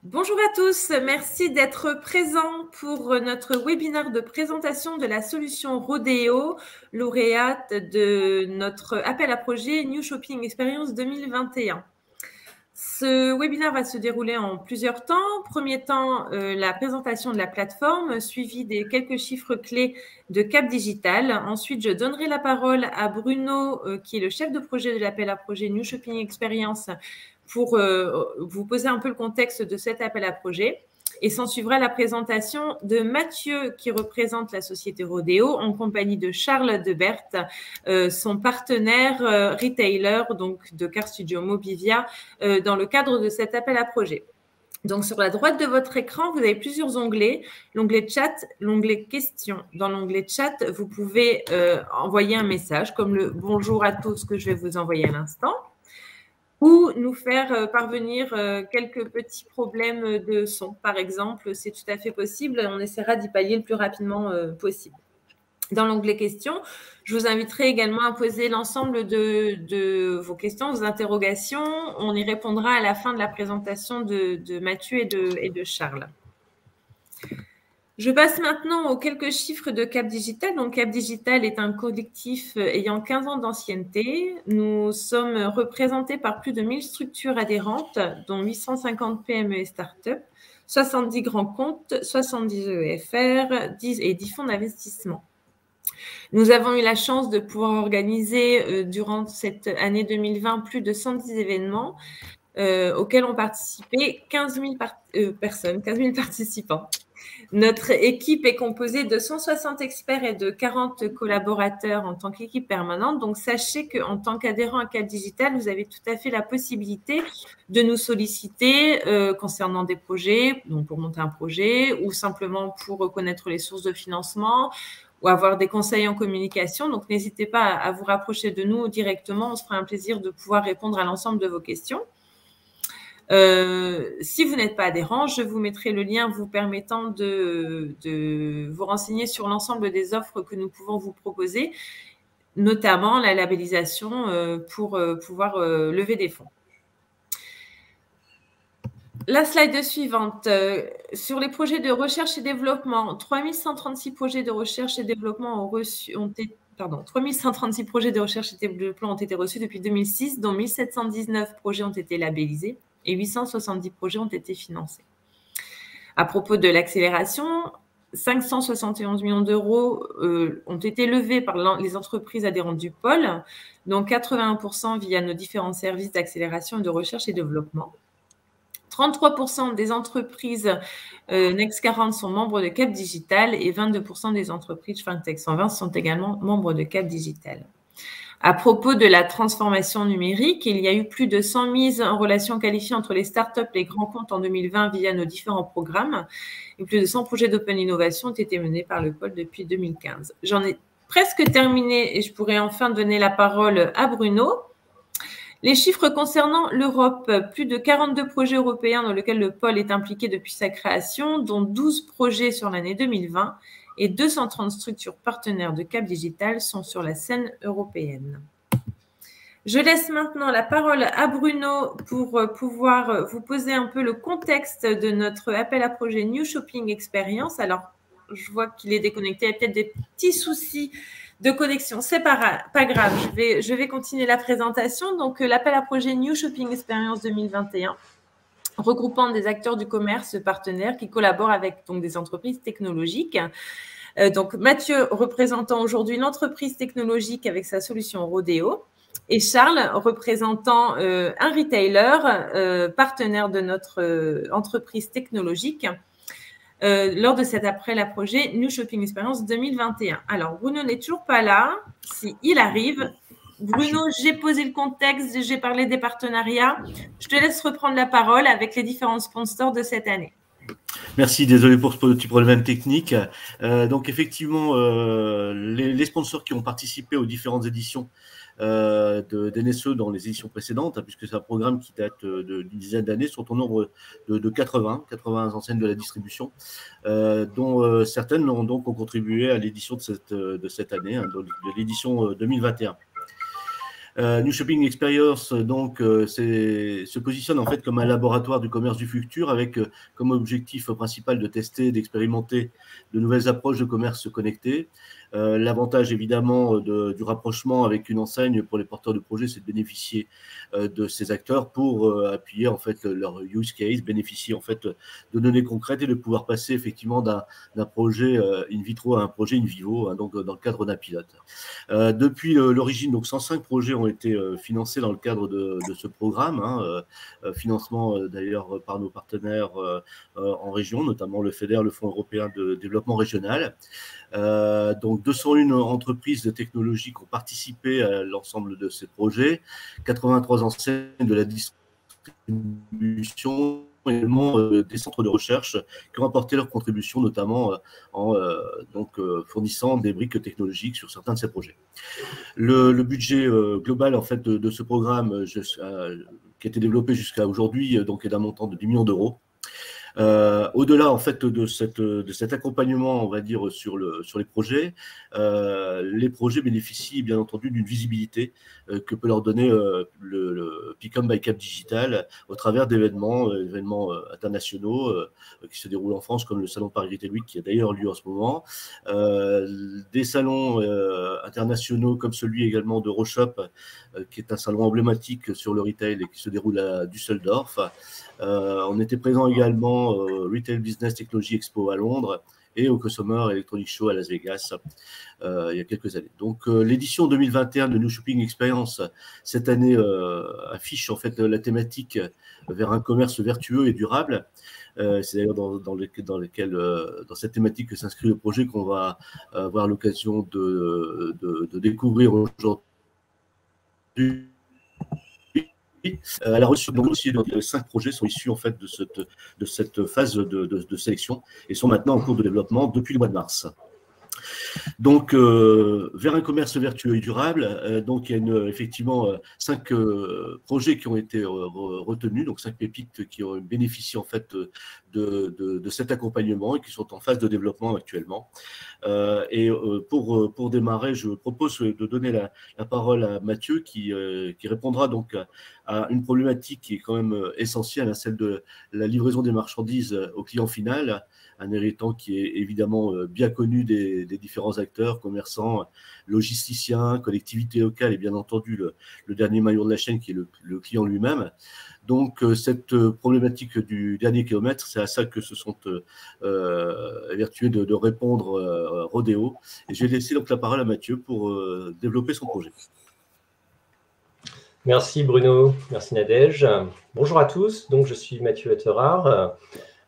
Bonjour à tous, merci d'être présents pour notre webinaire de présentation de la solution Rodeo, lauréate de notre appel à projet New Shopping Experience 2021. Ce webinaire va se dérouler en plusieurs temps. Premier temps, la présentation de la plateforme, suivi des quelques chiffres clés de Cap Digital. Ensuite, je donnerai la parole à Bruno, qui est le chef de projet de l'appel à projet New Shopping Experience, pour vous poser un peu le contexte de cet appel à projet. Et s'en suivra la présentation de Mathieu, qui représente la société Rodeo, en compagnie de Charles Debert, son partenaire retailer donc de Car Studio Mobivia, dans le cadre de cet appel à projet. Donc, sur la droite de votre écran, vous avez plusieurs onglets. L'onglet chat, l'onglet questions. Dans l'onglet chat, vous pouvez envoyer un message comme le « Bonjour à tous » que je vais vous envoyer à l'instant, ou nous faire parvenir quelques petits problèmes de son. Par exemple, c'est tout à fait possible. On essaiera d'y pallier le plus rapidement possible. Dans l'onglet questions, je vous inviterai également à poser l'ensemble de vos questions, vos interrogations. On y répondra à la fin de la présentation de Mathieu et de Charles. Je passe maintenant aux quelques chiffres de Cap Digital. Donc, Cap Digital est un collectif ayant 15 ans d'ancienneté. Nous sommes représentés par plus de 1000 structures adhérentes, dont 850 PME et start-up, 70 grands comptes, 70 EFR 10 et 10 fonds d'investissement. Nous avons eu la chance de pouvoir organiser durant cette année 2020 plus de 110 événements auxquels ont participé 15 000 personnes, 15 000 participants. Notre équipe est composée de 160 experts et de 40 collaborateurs en tant qu'équipe permanente. Donc, sachez qu'en tant qu'adhérent à Cap Digital, vous avez tout à fait la possibilité de nous solliciter concernant des projets, donc pour monter un projet ou simplement pour reconnaître les sources de financement ou avoir des conseils en communication. Donc, n'hésitez pas à vous rapprocher de nous directement. On se fera un plaisir de pouvoir répondre à l'ensemble de vos questions. Si vous n'êtes pas adhérent, je vous mettrai le lien vous permettant de vous renseigner sur l'ensemble des offres que nous pouvons vous proposer, notamment la labellisation pour pouvoir lever des fonds. La slide suivante, sur les projets de recherche et développement, 3136 projets de recherche et développement ont été 3136 projets de recherche et développement ont été reçus depuis 2006, dont 1719 projets ont été labellisés et 870 projets ont été financés. À propos de l'accélération, 571 millions d'euros ont été levés par les entreprises adhérentes du pôle, dont 81% via nos différents services d'accélération et de recherche et développement. 33% des entreprises Next 40 sont membres de Cap Digital et 22% des entreprises Fintech 120 sont également membres de Cap Digital. À propos de la transformation numérique, il y a eu plus de 100 mises en relation qualifiées entre les startups et les grands comptes en 2020 via nos différents programmes. Et plus de 100 projets d'open innovation ont été menés par le pôle depuis 2015. J'en ai presque terminé et je pourrais enfin donner la parole à Bruno. Les chiffres concernant l'Europe, plus de 42 projets européens dans lesquels le pôle est impliqué depuis sa création, dont 12 projets sur l'année 2020 et 230 structures partenaires de Cap Digital sont sur la scène européenne. Je laisse maintenant la parole à Bruno pour pouvoir vous poser un peu le contexte de notre appel à projet New Shopping Experience. Alors, je vois qu'il est déconnecté, il y a peut-être des petits soucis de connexion, c'est pas grave, je vais continuer la présentation. Donc, l'appel à projet New Shopping Experience 2021, regroupant des acteurs du commerce partenaires qui collaborent avec donc des entreprises technologiques. Donc, Mathieu représentant aujourd'hui l'entreprise technologique avec sa solution Rodeo, et Charles représentant un retailer partenaire de notre entreprise technologique. Lors de cet appel à projet New Shopping Experience 2021. Alors, Bruno n'est toujours pas là. Il arrive. Bruno, j'ai posé le contexte, j'ai parlé des partenariats. Je te laisse reprendre la parole avec les différents sponsors de cette année. Merci, désolé pour ce petit problème technique. Donc, effectivement, les sponsors qui ont participé aux différentes éditions d'NSE dans les éditions précédentes, puisque c'est un programme qui date d'une dizaine d'années, sont au nombre de 80 enseignes de la distribution, dont certaines ont contribué à l'édition de cette année, de l'édition 2021. New Shopping Experience donc se positionne en fait comme un laboratoire du commerce du futur avec comme objectif principal de tester, d'expérimenter de nouvelles approches de commerce connecté. L'avantage évidemment du rapprochement avec une enseigne pour les porteurs de projets, c'est de bénéficier de ces acteurs pour appuyer en fait leur use case, bénéficier en fait de données concrètes et de pouvoir passer effectivement d'un projet in vitro à un projet in vivo, hein, donc dans le cadre d'un pilote. Depuis l'origine, donc 105 projets ont été financés dans le cadre de ce programme, hein, financement d'ailleurs par nos partenaires en région, notamment le FEDER, le Fonds européen de développement régional. Donc 201 entreprises de technologie qui ont participé à l'ensemble de ces projets, 83 enseignes de la distribution, également des centres de recherche qui ont apporté leur contribution, notamment en fournissant des briques technologiques sur certains de ces projets. Le budget global en fait de ce programme qui a été développé jusqu'à aujourd'hui donc est d'un montant de 10 millions d'euros. Au-delà en fait de cet accompagnement, on va dire sur les projets bénéficient bien entendu d'une visibilité que peut leur donner le Picom by Cap Digital au travers d'événements internationaux qui se déroulent en France, comme le salon Paris Retail Week qui a d'ailleurs lieu en ce moment, des salons internationaux comme celui également de Roshop qui est un salon emblématique sur le retail et qui se déroule à Düsseldorf. On était présent également au Retail Business Technology Expo à Londres et au Consumer Electronics Show à Las Vegas il y a quelques années. Donc l'édition 2021 de New Shopping Experience cette année affiche en fait la thématique vers un commerce vertueux et durable. C'est d'ailleurs dans cette thématique que s'inscrit le projet qu'on va avoir l'occasion de découvrir aujourd'hui. À la reçue, donc aussi, 5 projets sont issus en fait de cette phase de sélection et sont maintenant en cours de développement depuis le mois de mars. Donc, vers un commerce vertueux et durable, donc il y a effectivement 5 projets qui ont été retenus, donc 5 pépites qui ont bénéficié en fait de cet accompagnement et qui sont en phase de développement actuellement. Et pour démarrer, je propose de donner la parole à Mathieu qui répondra donc à une problématique qui est quand même essentielle, à celle de la livraison des marchandises au client final, un héritant qui est évidemment bien connu des différents acteurs, commerçants, logisticiens, collectivités locales et bien entendu le dernier maillon de la chaîne qui est le client lui-même. Donc cette problématique du dernier kilomètre, c'est à ça que se sont évertués de répondre Rodeo. Et je vais laisser donc la parole à Mathieu pour développer son projet. Merci Bruno, merci Nadège. Bonjour à tous, donc je suis Mathieu Hatterard.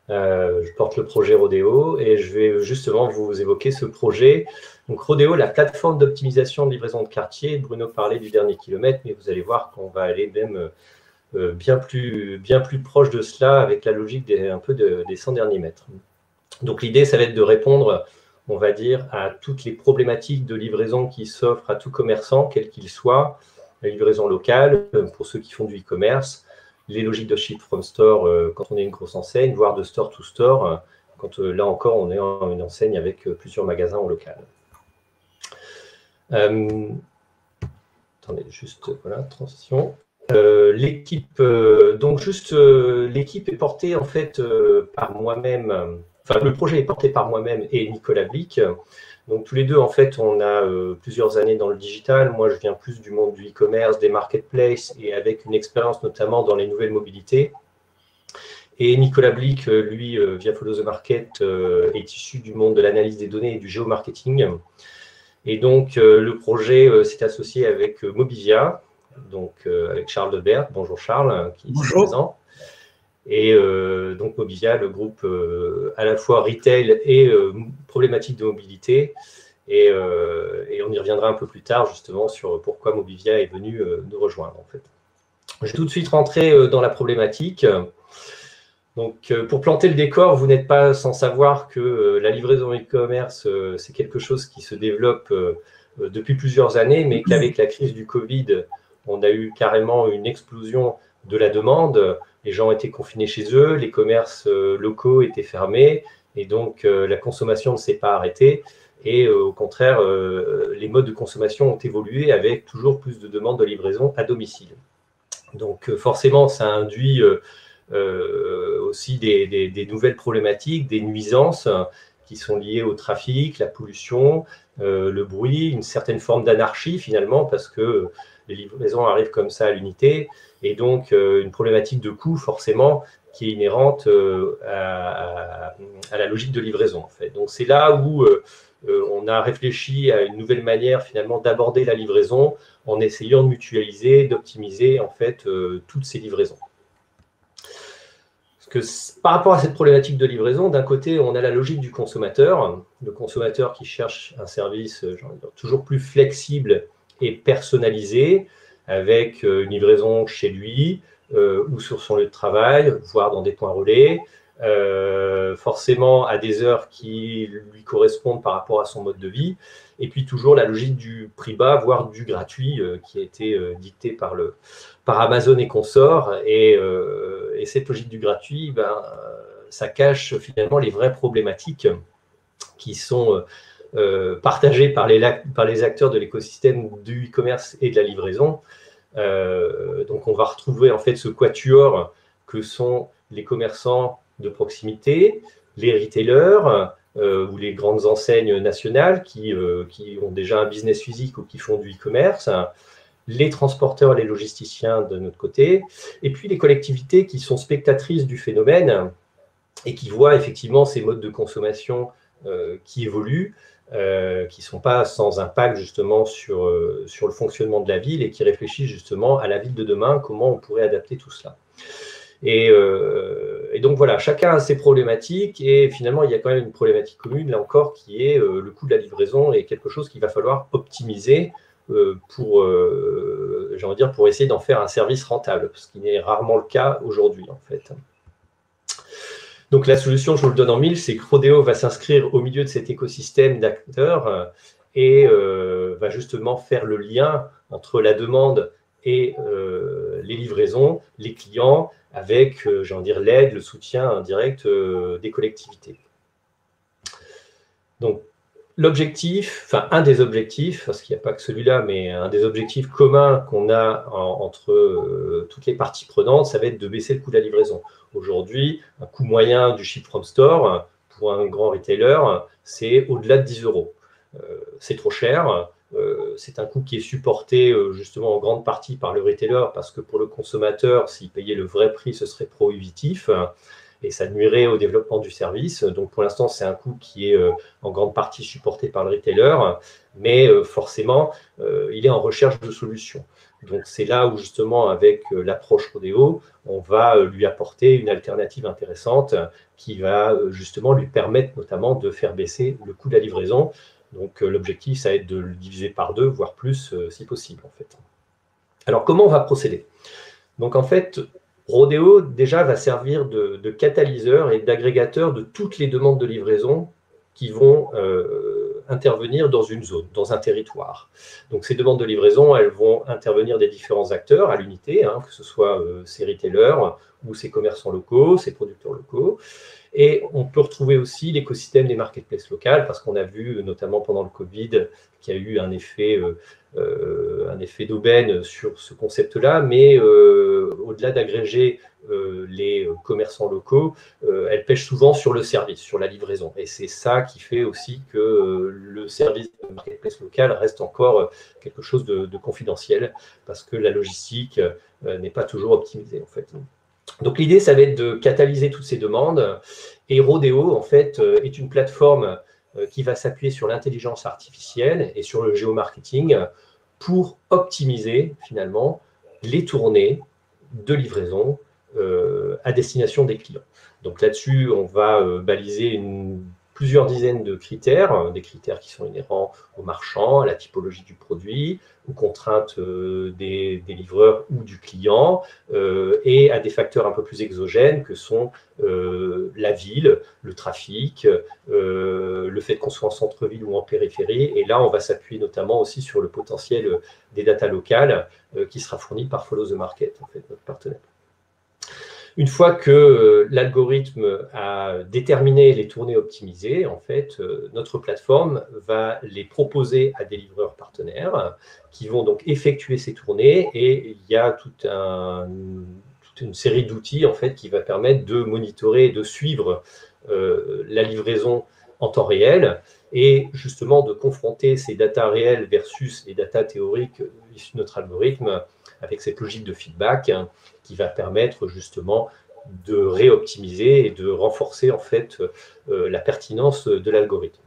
Je porte le projet Rodeo et je vais justement vous évoquer ce projet. Donc Rodeo, la plateforme d'optimisation de livraison de quartier. Bruno parlait du dernier kilomètre, mais vous allez voir qu'on va aller même bien plus proche de cela avec la logique des 100 derniers mètres. Donc l'idée, ça va être de répondre, on va dire, à toutes les problématiques de livraison qui s'offrent à tout commerçant, quel qu'il soit, la livraison locale pour ceux qui font du e-commerce, les logiques de ship from store quand on est une grosse enseigne, voire de store to store, quand là encore on est en une enseigne avec plusieurs magasins en local. Attendez, juste, voilà, transition. L'équipe, l'équipe est portée en fait par moi-même, enfin le projet est porté par moi-même et Nicolas Blic. Donc tous les deux, en fait, on a plusieurs années dans le digital. Moi, je viens plus du monde du e-commerce, des marketplaces et avec une expérience notamment dans les nouvelles mobilités. Et Nicolas Blic, lui, via Follow the Market, est issu du monde de l'analyse des données et du géomarketing. Et donc, le projet s'est associé avec Mobivia, donc avec Charles Debert. Bonjour Charles, qui est ici présent. Et donc Mobivia, le groupe à la fois retail et problématique de mobilité. Et on y reviendra un peu plus tard justement sur pourquoi Mobivia est venu nous rejoindre en fait. Je vais tout de suite rentrer dans la problématique. Donc pour planter le décor, vous n'êtes pas sans savoir que la livraison e-commerce, c'est quelque chose qui se développe depuis plusieurs années, mais qu'avec la crise du Covid, on a eu carrément une explosion de la demande. Les gens étaient confinés chez eux, les commerces locaux étaient fermés et donc la consommation ne s'est pas arrêtée. Et au contraire, les modes de consommation ont évolué avec toujours plus de demandes de livraison à domicile. Donc forcément, ça induit aussi des nouvelles problématiques, des nuisances qui sont liées au trafic, la pollution, le bruit, une certaine forme d'anarchie finalement, parce que les livraisons arrivent comme ça à l'unité, et donc une problématique de coût forcément qui est inhérente à la logique de livraison en fait. Donc c'est là où on a réfléchi à une nouvelle manière finalement d'aborder la livraison en essayant de mutualiser, d'optimiser en fait toutes ces livraisons. Parce que par rapport à cette problématique de livraison, d'un côté, on a la logique du consommateur, le consommateur qui cherche un service toujours plus flexible et personnalisé, avec une livraison chez lui ou sur son lieu de travail, voire dans des points relais, forcément à des heures qui lui correspondent par rapport à son mode de vie, et puis toujours la logique du prix bas, voire du gratuit, qui a été dictée par Amazon et consorts, et cette logique du gratuit, ça cache finalement les vraies problématiques qui sont partagées par les acteurs de l'écosystème du e-commerce et de la livraison. Donc on va retrouver en fait ce quatuor que sont les commerçants de proximité, les retailers ou les grandes enseignes nationales qui ont déjà un business physique ou qui font du e-commerce, les transporteurs et les logisticiens de notre côté, et puis les collectivités qui sont spectatrices du phénomène et qui voient effectivement ces modes de consommation qui évoluent, qui ne sont pas sans impact justement sur le fonctionnement de la ville et qui réfléchissent justement à la ville de demain, comment on pourrait adapter tout cela. Et donc voilà, chacun a ses problématiques et finalement il y a quand même une problématique commune là encore qui est le coût de la livraison et quelque chose qu'il va falloir optimiser pour essayer d'en faire un service rentable, ce qui n'est rarement le cas aujourd'hui en fait. Donc la solution, je vous le donne en mille, c'est que Rodeo va s'inscrire au milieu de cet écosystème d'acteurs et va justement faire le lien entre la demande et les livraisons, les clients, avec l'aide, le soutien indirect des collectivités. Donc l'objectif, enfin un des objectifs, parce qu'il n'y a pas que celui-là, mais un des objectifs communs qu'on a entre toutes les parties prenantes, ça va être de baisser le coût de la livraison. Aujourd'hui, un coût moyen du ship from store pour un grand retailer, c'est au-delà de 10 €. C'est trop cher. C'est un coût qui est supporté justement en grande partie par le retailer parce que pour le consommateur, s'il payait le vrai prix, ce serait prohibitif et ça nuirait au développement du service. Donc pour l'instant, c'est un coût qui est en grande partie supporté par le retailer, mais forcément, il est en recherche de solutions. Donc c'est là où justement avec l'approche Rodeo, on va lui apporter une alternative intéressante qui va justement lui permettre notamment de faire baisser le coût de la livraison. Donc l'objectif, ça va être de le diviser par 2, voire plus si possible en fait. Alors comment on va procéder? Donc en fait, Rodeo déjà va servir de catalyseur et d'agrégateur de toutes les demandes de livraison qui vont intervenir dans une zone, dans un territoire. Donc ces demandes de livraison, elles vont intervenir des différents acteurs à l'unité, que ce soit ces retailers ou ces commerçants locaux, ces producteurs locaux. Et on peut retrouver aussi l'écosystème des marketplaces locales, parce qu'on a vu, notamment pendant le Covid, qu'il y a eu un effet d'aubaine sur ce concept-là, mais au-delà d'agréger les commerçants locaux, elles pêchent souvent sur le service, sur la livraison. Et c'est ça qui fait aussi que le service de marketplace local reste encore quelque chose de confidentiel, parce que la logistique n'est pas toujours optimisée, en fait. Donc l'idée, ça va être de catalyser toutes ces demandes. Et Rodeo, en fait, est une plateforme qui va s'appuyer sur l'intelligence artificielle et sur le géomarketing pour optimiser, finalement, les tournées de livraison à destination des clients. Donc là-dessus, on va baliser plusieurs dizaines de critères, des critères qui sont inhérents aux marchands, à la typologie du produit, aux contraintes des livreurs ou du client, et à des facteurs un peu plus exogènes que sont la ville, le trafic, le fait qu'on soit en centre-ville ou en périphérie. Et là, on va s'appuyer notamment aussi sur le potentiel des data locales qui sera fourni par Follow the Market, en fait, notre partenaire. Une fois que l'algorithme a déterminé les tournées optimisées, en fait, notre plateforme va les proposer à des livreurs partenaires qui vont donc effectuer ces tournées, et il y a toute une série d'outils en fait qui va permettre de monitorer et de suivre la livraison en temps réel, et justement de confronter ces datas réelles versus les datas théoriques issues de notre algorithme avec cette logique de feedback qui va permettre justement de réoptimiser et de renforcer en fait la pertinence de l'algorithme.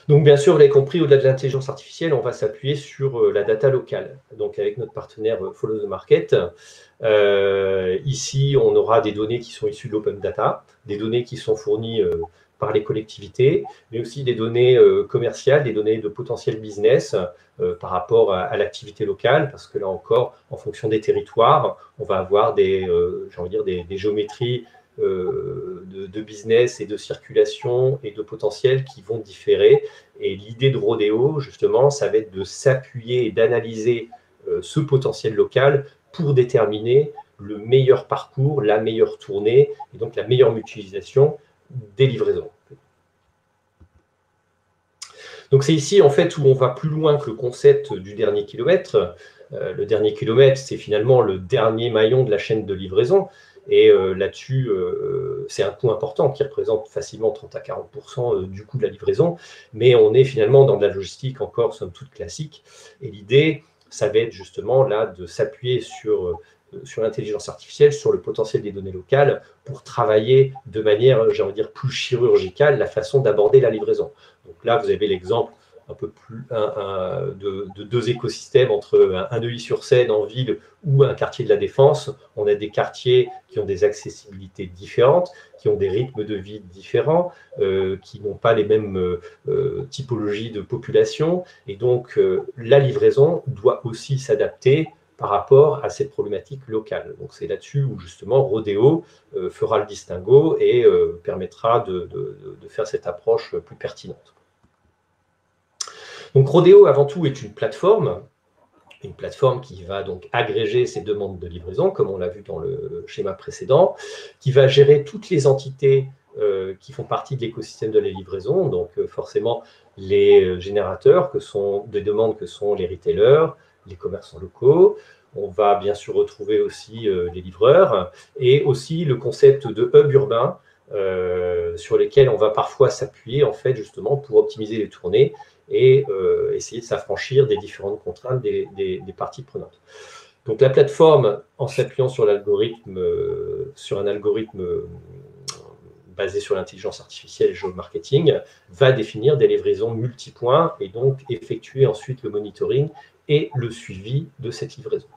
Donc bien sûr, vous l'avez compris, au-delà de l'intelligence artificielle, on va s'appuyer sur la data locale. Donc avec notre partenaire Follow the Market, ici on aura des données qui sont issues de l'open data, des données qui sont fournies par les collectivités, mais aussi des données commerciales, des données de potentiel business par rapport à l'activité locale, parce que là encore, en fonction des territoires, on va avoir des géométries de business et de circulation et de potentiel qui vont différer. Et l'idée de Rodeo, justement, ça va être de s'appuyer et d'analyser ce potentiel local pour déterminer le meilleur parcours, la meilleure tournée et donc la meilleure mutualisation des livraisons. Donc c'est ici en fait où on va plus loin que le concept du dernier kilomètre. Le dernier kilomètre, c'est finalement le dernier maillon de la chaîne de livraison. Et là-dessus, c'est un coût important qui représente facilement 30 à 40% du coût de la livraison. Mais on est finalement dans de la logistique encore, somme toute, classique. Et l'idée, ça va être justement là de s'appuyer sur l'intelligence artificielle, sur le potentiel des données locales pour travailler de manière, j'ai envie de dire, plus chirurgicale la façon d'aborder la livraison. Donc là, vous avez l'exemple un peu plus de deux écosystèmes entre un Neuilly-sur-Seine en ville ou un quartier de la Défense. On a des quartiers qui ont des accessibilités différentes, qui ont des rythmes de vie différents, qui n'ont pas les mêmes typologies de population. Et donc, la livraison doit aussi s'adapter par rapport à cette problématique locale. Donc, c'est là-dessus où, justement, Rodeo fera le distinguo et permettra de faire cette approche plus pertinente. Donc, Rodeo, avant tout, est une plateforme qui va donc agréger ces demandes de livraison, comme on l'a vu dans le schéma précédent, qui va gérer toutes les entités qui font partie de l'écosystème de la livraison, donc forcément les générateurs des demandes que sont les retailers, les commerçants locaux. On va bien sûr retrouver aussi les livreurs et aussi le concept de hub urbain sur lesquels on va parfois s'appuyer en fait justement pour optimiser les tournées et essayer de s'affranchir des différentes contraintes des parties prenantes. Donc la plateforme, en s'appuyant sur un algorithme basé sur l'intelligence artificielle et géomarketing, va définir des livraisons multipoints et donc effectuer ensuite le monitoring et le suivi de cette livraison.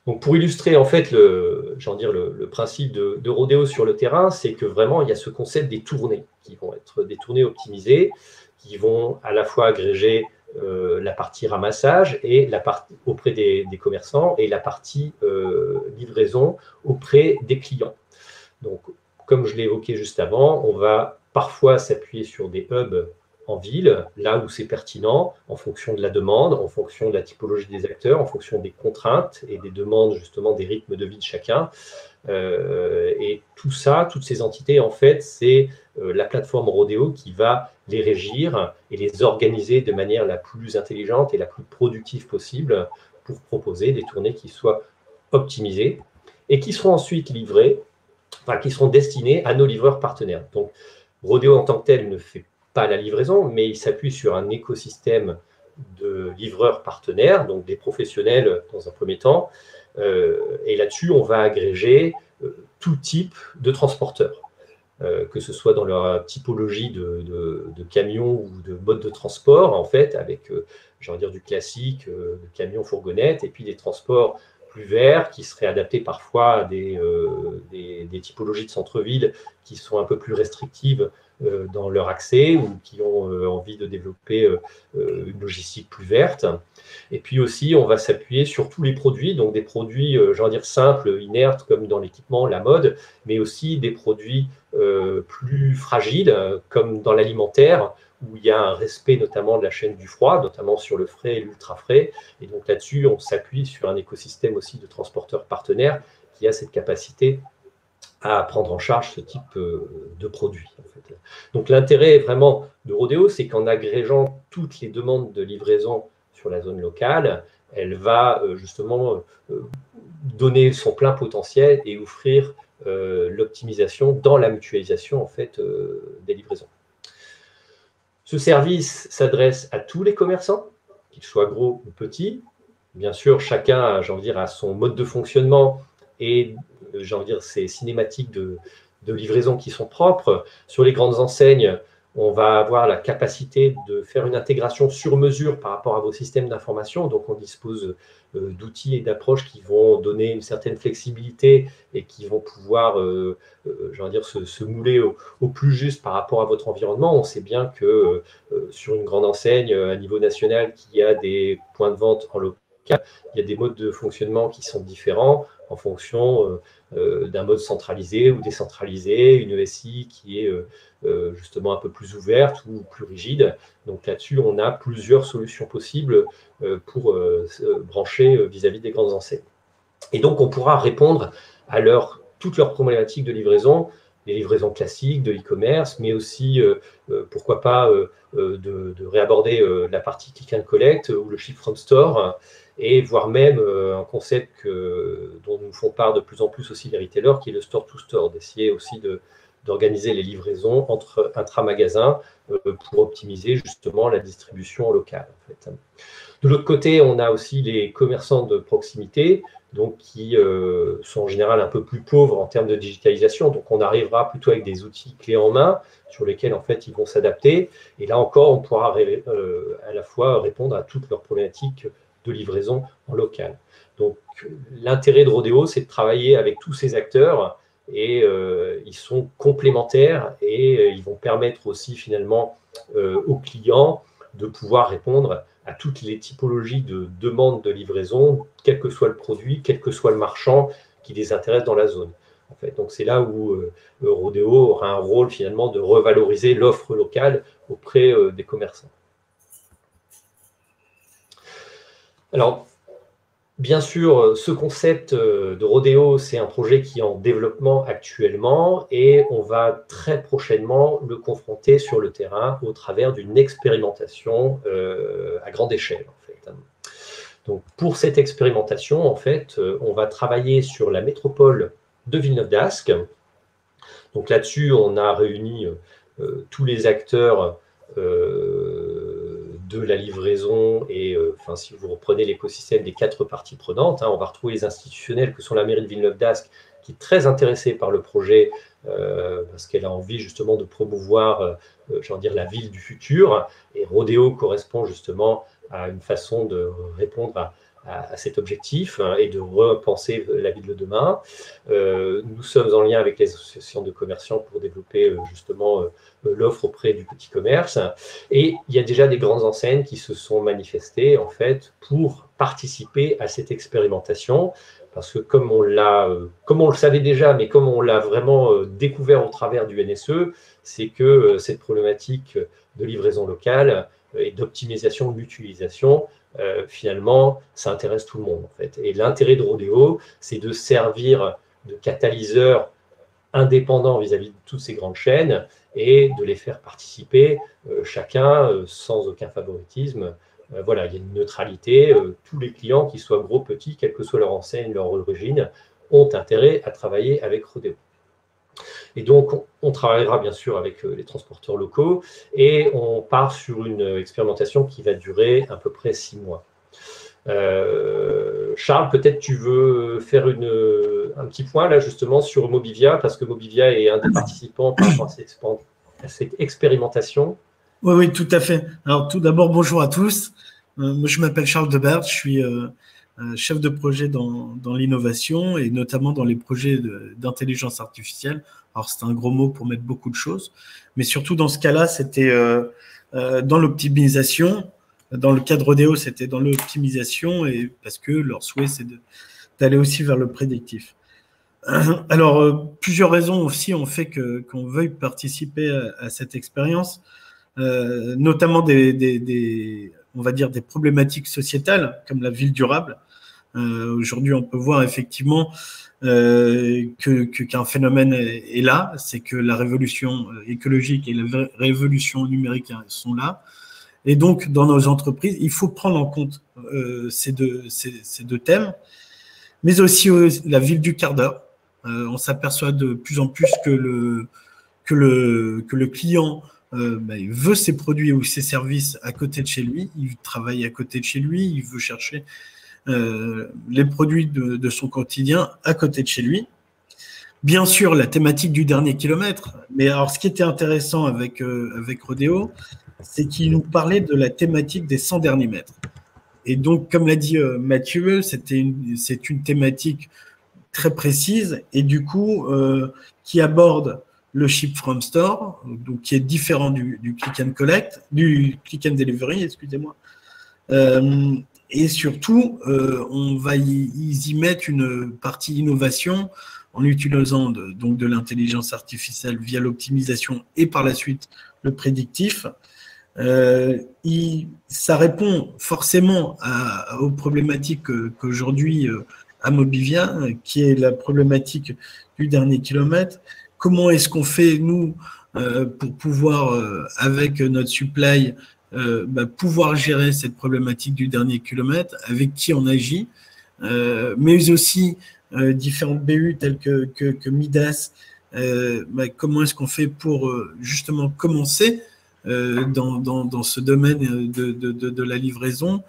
Donc pour illustrer en fait le principe de Rodeo sur le terrain, c'est que vraiment il y a ce concept des tournées qui vont être des tournées optimisées, qui vont à la fois agréger la partie ramassage et la partie auprès des commerçants et la partie livraison auprès des clients. Donc comme je l'ai évoqué juste avant, on va parfois s'appuyer sur des hubs en ville, là où c'est pertinent, en fonction de la demande, en fonction de la typologie des acteurs, en fonction des contraintes et des demandes, justement, des rythmes de vie de chacun. Et tout ça, toutes ces entités, en fait, c'est la plateforme Rodeo qui va les régir et les organiser de manière la plus intelligente et la plus productive possible pour proposer des tournées qui soient optimisées et qui seront ensuite livrées, qui seront destinées à nos livreurs partenaires. Donc, Rodeo en tant que tel ne fait pas la livraison, mais il s'appuie sur un écosystème de livreurs partenaires, donc des professionnels dans un premier temps. Et là-dessus, on va agréger tout type de transporteurs, que ce soit dans leur typologie de camions ou de modes de transport, en fait, avec, j'ai envie de dire, du classique, de camions, fourgonnettes, et puis des transports plus verts qui seraient adaptés parfois à des typologies de centre-ville qui sont un peu plus restrictives dans leur accès ou qui ont envie de développer une logistique plus verte. Et puis aussi, on va s'appuyer sur tous les produits, donc des produits, j'ai envie de dire, simples, inertes, comme dans l'équipement, la mode, mais aussi des produits plus fragiles, comme dans l'alimentaire, où il y a un respect notamment de la chaîne du froid, notamment sur le frais et l'ultra frais. Et donc là-dessus, on s'appuie sur un écosystème aussi de transporteurs partenaires qui a cette capacité à prendre en charge ce type de produits. En fait. Donc l'intérêt vraiment de Rodeo, c'est qu'en agrégeant toutes les demandes de livraison sur la zone locale, elle va justement donner son plein potentiel et offrir l'optimisation dans la mutualisation en fait, des livraisons. Ce service s'adresse à tous les commerçants, qu'ils soient gros ou petits. Bien sûr, chacun, j'ai envie de dire, a son mode de fonctionnement et, j'ai envie de dire, ces cinématiques de livraison qui sont propres. Sur les grandes enseignes, on va avoir la capacité de faire une intégration sur mesure par rapport à vos systèmes d'information. Donc, on dispose d'outils et d'approches qui vont donner une certaine flexibilité et qui vont pouvoir, j'ai envie de dire, se mouler au plus juste par rapport à votre environnement. On sait bien que sur une grande enseigne à niveau national qui a des points de vente en local, il y a des modes de fonctionnement qui sont différents en fonction d'un mode centralisé ou décentralisé, une ESI qui est justement un peu plus ouverte ou plus rigide. Donc là-dessus, on a plusieurs solutions possibles pour brancher vis-à-vis des grandes enseignes. Et donc, on pourra répondre à toutes leurs problématiques de livraison, les livraisons classiques de e-commerce, mais aussi, pourquoi pas, de réaborder la partie click and collect ou le ship from store, et voire même un concept dont nous font part de plus en plus aussi les retailers, qui est le store-to-store, d'essayer aussi d'organiser les livraisons entre intra-magasins pour optimiser justement la distribution locale. En fait. De l'autre côté, on a aussi les commerçants de proximité, donc qui sont en général un peu plus pauvres en termes de digitalisation. Donc, on arrivera plutôt avec des outils clés en main sur lesquels, en fait, ils vont s'adapter. Et là encore, on pourra à la fois répondre à toutes leurs problématiques de livraison en local. Donc, l'intérêt de Rodeo, c'est de travailler avec tous ces acteurs et ils sont complémentaires et ils vont permettre aussi, finalement, aux clients de pouvoir répondre à toutes les typologies de demandes de livraison, quel que soit le produit, quel que soit le marchand qui les intéresse dans la zone. En fait. Donc, c'est là où Rodeo aura un rôle finalement de revaloriser l'offre locale auprès des commerçants. Alors, bien sûr, ce concept de Rodeo, c'est un projet qui est en développement actuellement et on va très prochainement le confronter sur le terrain au travers d'une expérimentation à grande échelle. En fait. Donc, pour cette expérimentation, en fait, on va travailler sur la métropole de Villeneuve-d'Ascq. Donc là-dessus, on a réuni tous les acteurs de la livraison et si vous reprenez l'écosystème des 4 parties prenantes, on va retrouver les institutionnels que sont la mairie de Villeneuve-d'Ascq qui est très intéressée par le projet parce qu'elle a envie justement de promouvoir j'ai envie de dire, la ville du futur et Rodeo correspond justement à une façon de répondre à cet objectif et de repenser la ville de demain. Nous sommes en lien avec les associations de commerçants pour développer justement l'offre auprès du petit commerce. Et il y a déjà des grandes enseignes qui se sont manifestées en fait pour participer à cette expérimentation. Parce que comme on le savait déjà, mais comme on l'a vraiment découvert au travers du NSE, c'est que cette problématique de livraison locale et d'optimisation, de mutualisation, finalement, ça intéresse tout le monde en fait. Et l'intérêt de Rodeo, c'est de servir de catalyseur indépendant vis-à-vis de toutes ces grandes chaînes et de les faire participer chacun sans aucun favoritisme. Voilà, il y a une neutralité. Tous les clients, qu'ils soient gros, petits, quelle que soit leur enseigne, leur origine, ont intérêt à travailler avec Rodeo. Et donc, on travaillera bien sûr avec les transporteurs locaux et on part sur une expérimentation qui va durer à peu près 6 mois. Charles, peut-être tu veux faire un petit point là justement sur Mobivia parce que Mobivia est un des participants par rapport à cette expérimentation. Oui, tout à fait. Alors, tout d'abord, bonjour à tous. Moi, je m'appelle Charles Debert, je suis chef de projet dans l'innovation et notamment dans les projets d'intelligence artificielle. Alors, c'est un gros mot pour mettre beaucoup de choses, mais surtout dans ce cas-là, c'était dans l'optimisation. Dans le cadre Rodeo, c'était dans l'optimisation et parce que leur souhait, c'est d'aller aussi vers le prédictif. Alors, plusieurs raisons aussi ont fait qu'on veuille participer à cette expérience, notamment on va dire des problématiques sociétales comme la ville durable. Aujourd'hui, on peut voir effectivement qu'un phénomène est là, c'est que la révolution écologique et la révolution numérique sont là. Et donc, dans nos entreprises, il faut prendre en compte ces deux thèmes, mais aussi la ville du quart d'heure. On s'aperçoit de plus en plus que le client il veut ses produits ou ses services à côté de chez lui, il travaille à côté de chez lui, il veut chercher les produits de son quotidien à côté de chez lui. Bien sûr, la thématique du dernier kilomètre, mais alors ce qui était intéressant avec Rodeo, c'est qu'il nous parlait de la thématique des 100 derniers mètres. Et donc, comme l'a dit Mathieu, c'est une thématique très précise et du coup, qui aborde le ship from store, donc qui est différent du click and collect, du click and delivery, excusez-moi. Et surtout, on va y mettre une partie innovation en utilisant donc de l'intelligence artificielle via l'optimisation et par la suite le prédictif. Ça répond forcément aux problématiques qu'aujourd'hui à Mobivia, qui est la problématique du dernier kilomètre. Comment est-ce qu'on fait, nous, pour pouvoir, avec notre supply, pouvoir gérer cette problématique du dernier kilomètre, avec qui on agit, mais aussi différentes BU telles que Midas, comment est-ce qu'on fait pour justement commencer dans ce domaine de la livraison,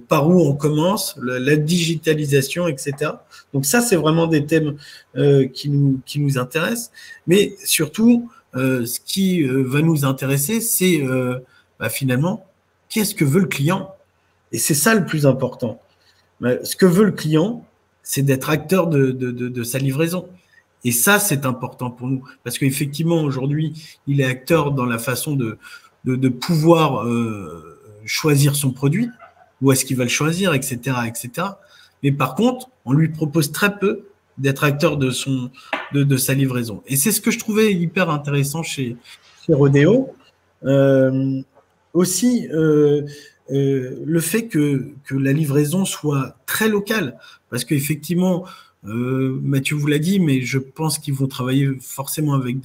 par où on commence, la digitalisation, etc. Donc ça, c'est vraiment des thèmes qui nous intéressent. Mais surtout, ce qui va nous intéresser, c'est finalement, qu'est-ce que veut le client? Et c'est ça le plus important. Ce que veut le client, c'est d'être acteur de sa livraison. Et ça, c'est important pour nous. Parce qu'effectivement, aujourd'hui, il est acteur dans la façon de pouvoir choisir son produit, où est-ce qu'il va le choisir, etc., etc. Mais par contre, on lui propose très peu d'être acteur de sa livraison. Et c'est ce que je trouvais hyper intéressant chez Rodeo. Aussi, le fait que la livraison soit très locale. Parce qu'effectivement, Mathieu vous l'a dit, mais je pense qu'ils vont travailler forcément avec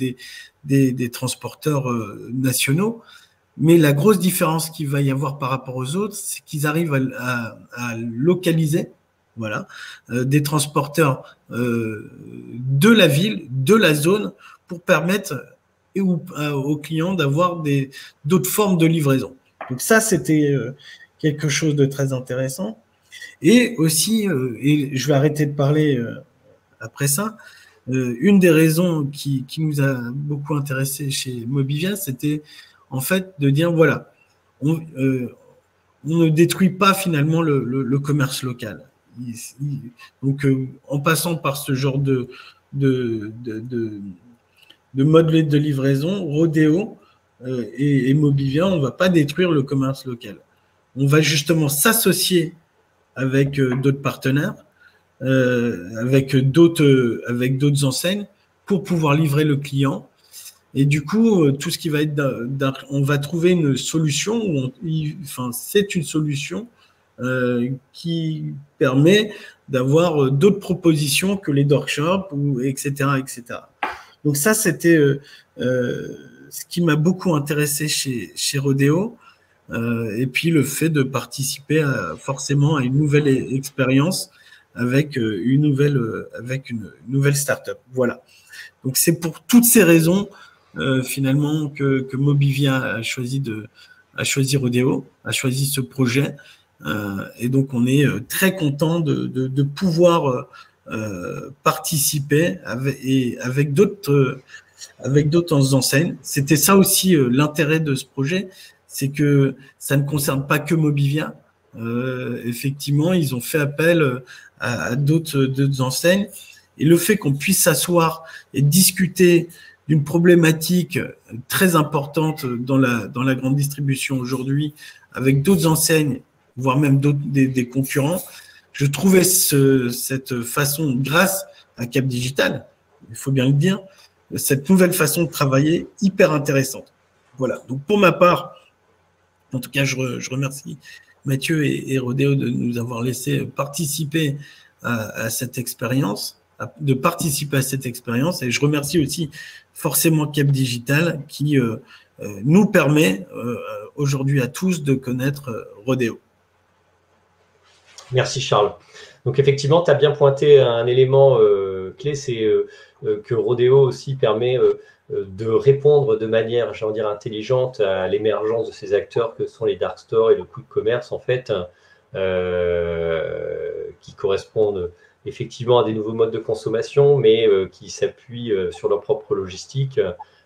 des transporteurs nationaux. Mais la grosse différence qu'il va y avoir par rapport aux autres, c'est qu'ils arrivent à localiser, voilà, des transporteurs de la ville, de la zone, pour permettre aux clients d'avoir d'autres formes de livraison. Donc ça, c'était quelque chose de très intéressant. Et aussi, et je vais arrêter de parler après ça, une des raisons qui nous a beaucoup intéressé chez Mobivia, c'était en fait de dire, voilà, on ne détruit pas finalement le commerce local. Donc, en passant par ce genre de mode de livraison, Rodeo et Mobivia, on ne va pas détruire le commerce local. On va justement s'associer avec d'autres partenaires, avec d'autres enseignes pour pouvoir livrer le client. Et du coup, tout ce qui va être on va trouver une solution, c'est une solution qui permet d'avoir d'autres propositions que les dark shops, etc., etc. Donc ça, c'était ce qui m'a beaucoup intéressé chez Rodeo. Et puis le fait de participer forcément à une nouvelle expérience avec une nouvelle start-up. Voilà. Donc c'est pour toutes ces raisons finalement que Mobivia a choisi Rodeo, a choisi ce projet. Et donc on est très content de pouvoir participer avec d'autres enseignes. C'était ça aussi l'intérêt de ce projet, c'est que ça ne concerne pas que Mobivia. effectivement, ils ont fait appel à d'autres enseignes. Et le fait qu'on puisse s'asseoir et discuter d'une problématique très importante dans la grande distribution aujourd'hui, avec d'autres enseignes, voire même des concurrents, je trouvais cette façon, grâce à Cap Digital, il faut bien le dire, cette nouvelle façon de travailler hyper intéressante. Voilà. Donc pour ma part, en tout cas, je remercie Mathieu et Rodeo de nous avoir laissé participer à cette expérience, de participer à cette expérience. Et je remercie aussi forcément Cap Digital qui nous permet aujourd'hui à tous de connaître Rodeo. Merci Charles. Donc effectivement, tu as bien pointé un élément clé, c'est que Rodeo aussi permet de répondre de manière, j'ai envie de dire, intelligente à l'émergence de ces acteurs que sont les dark stores et le quick commerce en fait, qui correspondent effectivement à des nouveaux modes de consommation, mais qui s'appuient sur leur propre logistique.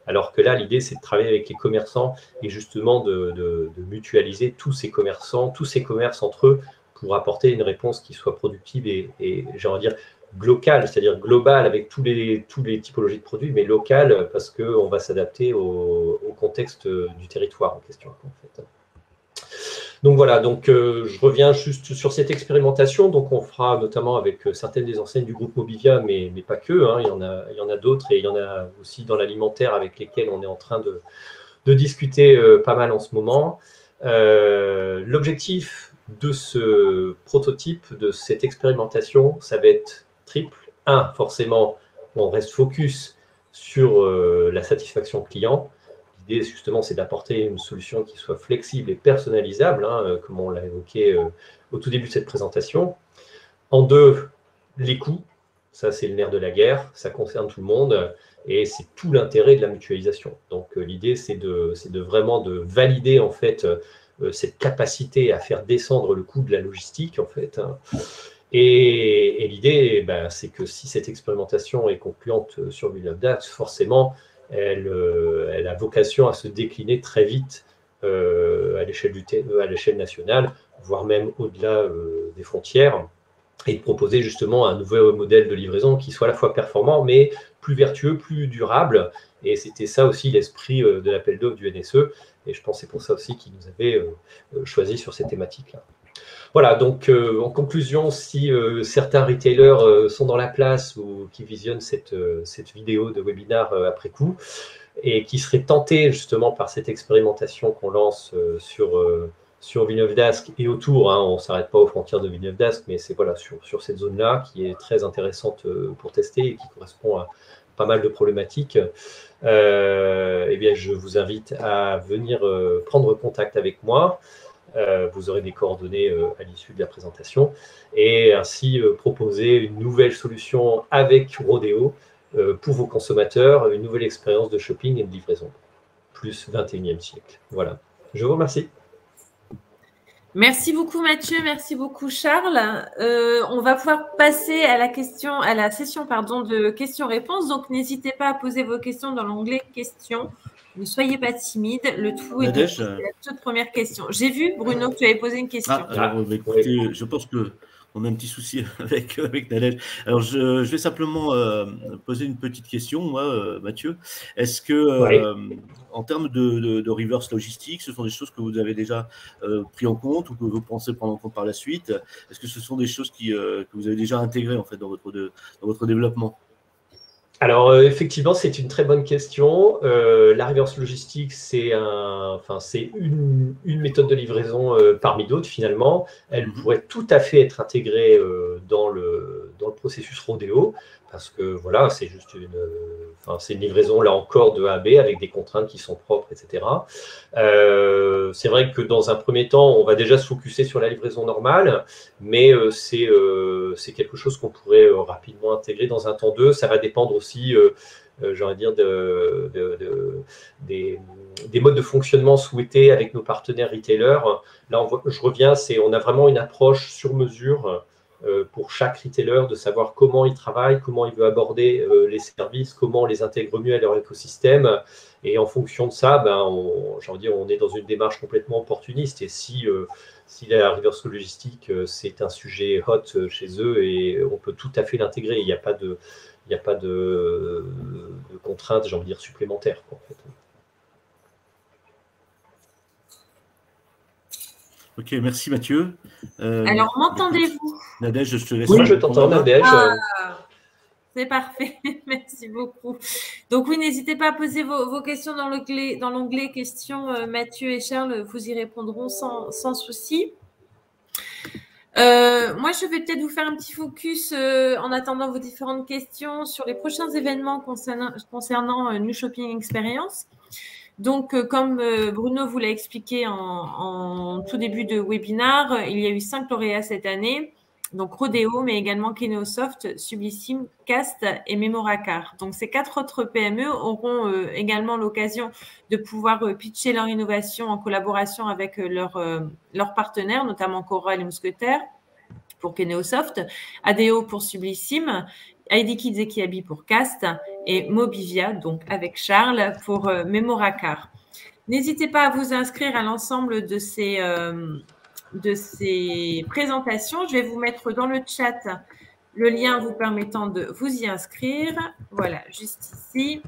Alors que là, l'idée, c'est de travailler avec les commerçants et justement de mutualiser tous ces commerçants, tous ces commerces entre eux, pour apporter une réponse qui soit productive et j'ai envie de dire, locale, c'est-à-dire globale avec tous les typologies de produits, mais locale parce qu'on va s'adapter au contexte du territoire en question. En fait. Donc voilà, donc je reviens juste sur cette expérimentation. Donc on fera notamment avec certaines des enseignes du groupe Mobivia, mais pas que. Hein, il y en a d'autres et il y en a aussi dans l'alimentaire avec lesquels on est en train de discuter pas mal en ce moment. L'objectif de ce prototype, de cette expérimentation, ça va être triple. Un, forcément, on reste focus sur la satisfaction client. L'idée, justement, c'est d'apporter une solution qui soit flexible et personnalisable, hein, comme on l'a évoqué au tout début de cette présentation. En deux, les coûts. Ça, c'est le nerf de la guerre. Ça concerne tout le monde et c'est tout l'intérêt de la mutualisation. Donc, l'idée, c'est vraiment de valider, en fait, cette capacité à faire descendre le coût de la logistique, en fait. Hein. Et l'idée, c'est que si cette expérimentation est concluante sur Villeneuve-d'Ascq, forcément, elle a vocation à se décliner très vite à l'échelle nationale, voire même au-delà des frontières, et de proposer justement un nouveau modèle de livraison qui soit à la fois performant, mais plus vertueux, plus durable. Et c'était ça aussi l'esprit de l'appel d'offres du NSE. Et je pense que c'est pour ça aussi qu'ils nous avaient choisi sur ces thématiques-là. Voilà, donc en conclusion, si certains retailers sont dans la place ou qui visionnent cette vidéo de webinaire après coup et qui seraient tentés justement par cette expérimentation qu'on lance sur Villeneuve-d'Ascq et autour, hein, on ne s'arrête pas aux frontières de Villeneuve-d'Ascq, mais c'est voilà, sur cette zone-là qui est très intéressante pour tester et qui correspond à pas mal de problématiques. Eh bien, je vous invite à venir prendre contact avec moi. Vous aurez des coordonnées à l'issue de la présentation et ainsi proposer une nouvelle solution avec Rodeo pour vos consommateurs, une nouvelle expérience de shopping et de livraison, plus 21e siècle. Voilà, je vous remercie. Merci beaucoup Mathieu, merci beaucoup Charles. On va pouvoir passer à la session de questions-réponses. Donc n'hésitez pas à poser vos questions dans l'onglet questions. Ne soyez pas timide. Le tout est de poser la toute première question. J'ai vu Bruno que tu avais posé une question. Écoutez, je pense que on a un petit souci avec Nadège. Alors, je vais simplement poser une petite question, moi, Mathieu. Est-ce que, en termes de reverse logistique, ce sont des choses que vous avez déjà pris en compte ou que vous pensez prendre en compte par la suite? Est-ce que ce sont des choses que vous avez déjà intégrées en fait, dans votre développement? Alors, effectivement, c'est une très bonne question. La reverse logistique, c'est une méthode de livraison parmi d'autres, finalement. Elle pourrait tout à fait être intégrée dans le processus Rodeo, parce que, voilà, c'est juste c'est une livraison, là encore, de A à B, avec des contraintes qui sont propres, etc. C'est vrai que, dans un premier temps, on va déjà se focuser sur la livraison normale, mais c'est quelque chose qu'on pourrait rapidement intégrer dans un temps 2. Ça va dépendre aussi, j'ai envie de dire, des modes de fonctionnement souhaités avec nos partenaires retailers. Là, je reviens, on a vraiment une approche sur mesure pour chaque retailer, de savoir comment il travaille, comment il veut aborder les services, comment on les intègre mieux à leur écosystème. Et en fonction de ça, on est dans une démarche complètement opportuniste. Et si la reverse logistique, c'est un sujet hot chez eux, et on peut tout à fait l'intégrer. Il n'y a pas de contraintes, supplémentaires, en fait. Ok, merci Mathieu. Alors, m'entendez-vous? Nadège, je te laisse. Oui, je t'entends, Nadège. C'est parfait, merci beaucoup. Donc oui, n'hésitez pas à poser vos questions dans l'onglet questions. Mathieu et Charles vous y répondront sans souci. Moi, je vais peut-être vous faire un petit focus en attendant vos différentes questions sur les prochains événements concernant New Shopping Experience. Donc, comme Bruno vous l'a expliqué en tout début de webinaire, il y a eu 5 lauréats cette année. Donc, Rodeo, mais également Keneosoft, Sublissime, Cast et Memoracar. Donc, ces 4 autres PME auront également l'occasion de pouvoir pitcher leur innovation en collaboration avec leurs partenaires, notamment Coral et Mousquetaire pour Keneosoft, ADO pour Sublissime, ID Kids et Kiabi pour Cast et Mobivia, donc avec Charles, pour Memoracar. N'hésitez pas à vous inscrire à l'ensemble de ces présentations. Je vais vous mettre dans le chat le lien vous permettant de vous y inscrire. Voilà, juste ici.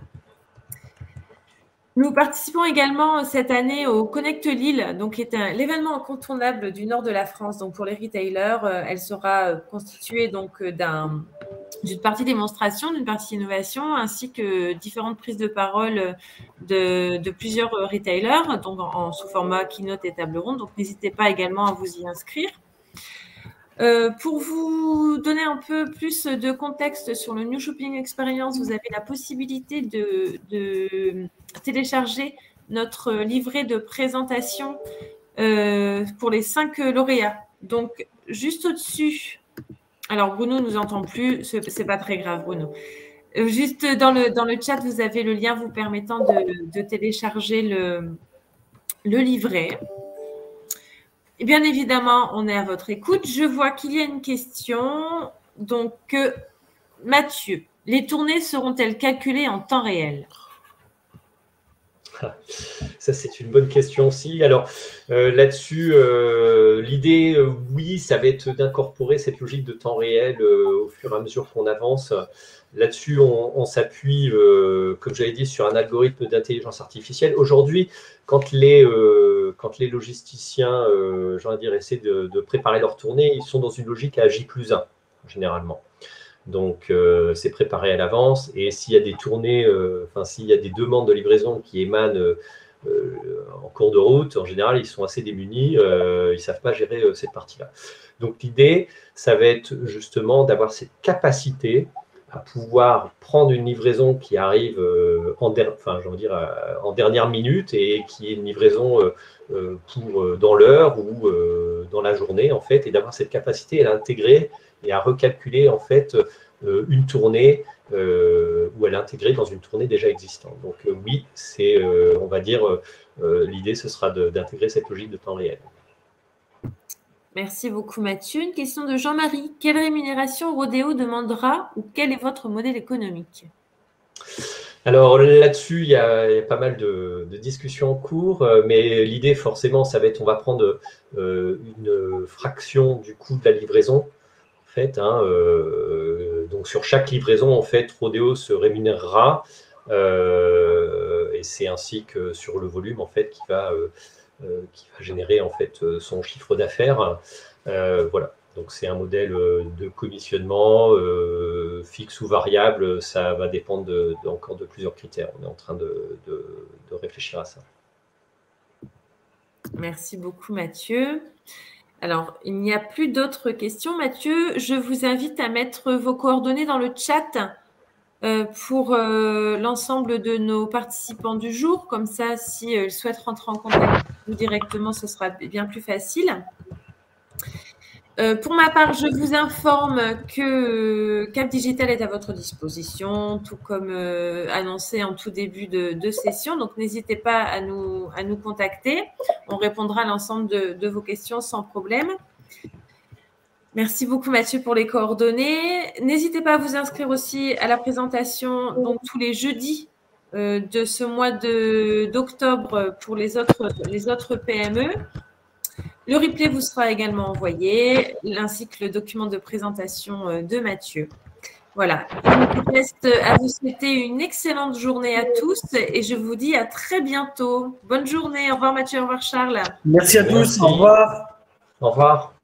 Nous participons également cette année au Connect Lille, donc qui est l'événement incontournable du nord de la France. Donc pour les retailers, elle sera constituée donc d'une partie démonstration, d'une partie innovation, ainsi que différentes prises de parole de plusieurs retailers, donc sous format keynote et table ronde. Donc n'hésitez pas également à vous y inscrire. Pour vous donner un peu plus de contexte sur le New Shopping Experience, vous avez la possibilité de télécharger notre livret de présentation pour les 5 lauréats. Donc, juste au-dessus, alors Bruno ne nous entend plus, c'est pas très grave Bruno. Juste dans le chat, vous avez le lien vous permettant de télécharger le livret. Et bien évidemment, on est à votre écoute. Je vois qu'il y a une question. Donc, Mathieu, les tournées seront-elles calculées en temps réel? Ça, c'est une bonne question aussi. Alors, là-dessus, l'idée, oui, ça va être d'incorporer cette logique de temps réel au fur et à mesure qu'on avance. Là-dessus, on s'appuie, comme j'avais dit, sur un algorithme d'intelligence artificielle. Aujourd'hui, quand les logisticiens, essaient de préparer leur tournée, ils sont dans une logique à J+1, généralement. Donc, c'est préparé à l'avance. Et s'il y a des tournées, s'il y a des demandes de livraison qui émanent en cours de route, en général, ils sont assez démunis. Ils ne savent pas gérer cette partie-là. Donc, l'idée, ça va être justement d'avoir cette capacité à pouvoir prendre une livraison qui arrive en dernière minute et qui est une livraison dans l'heure ou dans la journée, en fait, et d'avoir cette capacité à l'intégrer et à recalculer, en fait, une tournée ou à l'intégrer dans une tournée déjà existante. Donc oui, c'est, on va dire, l'idée, ce sera d'intégrer cette logique de temps réel. Merci beaucoup Mathieu. Une question de Jean-Marie. Quelle rémunération Rodeo demandera ou quel est votre modèle économique? Alors là-dessus, il y a pas mal de discussions en cours, mais l'idée forcément, ça va être, on va prendre une fraction du coût de la livraison. En fait, donc sur chaque livraison, en fait, Rodeo se rémunérera et c'est ainsi que sur le volume, en fait, qui va générer en fait son chiffre d'affaires. Voilà. Donc c'est un modèle de commissionnement fixe ou variable. Ça va dépendre encore de plusieurs critères. On est en train de réfléchir à ça. Merci beaucoup Mathieu. Alors, il n'y a plus d'autres questions. Mathieu, je vous invite à mettre vos coordonnées dans le chat pour l'ensemble de nos participants du jour. Comme ça, s'ils souhaitent rentrer en contact avec vous directement, ce sera bien plus facile. Pour ma part, je vous informe que Cap Digital est à votre disposition, tout comme annoncé en tout début de session. Donc, n'hésitez pas à nous contacter. On répondra à l'ensemble de vos questions sans problème. Merci beaucoup Mathieu pour les coordonnées. N'hésitez pas à vous inscrire aussi à la présentation donc tous les jeudis de ce mois d'octobre pour les autres PME. Le replay vous sera également envoyé, ainsi que le document de présentation de Mathieu. Voilà, je vous reste à vous souhaiter une excellente journée à tous et je vous dis à très bientôt. Bonne journée, au revoir Mathieu, au revoir Charles. Merci à tous, au revoir. Au revoir.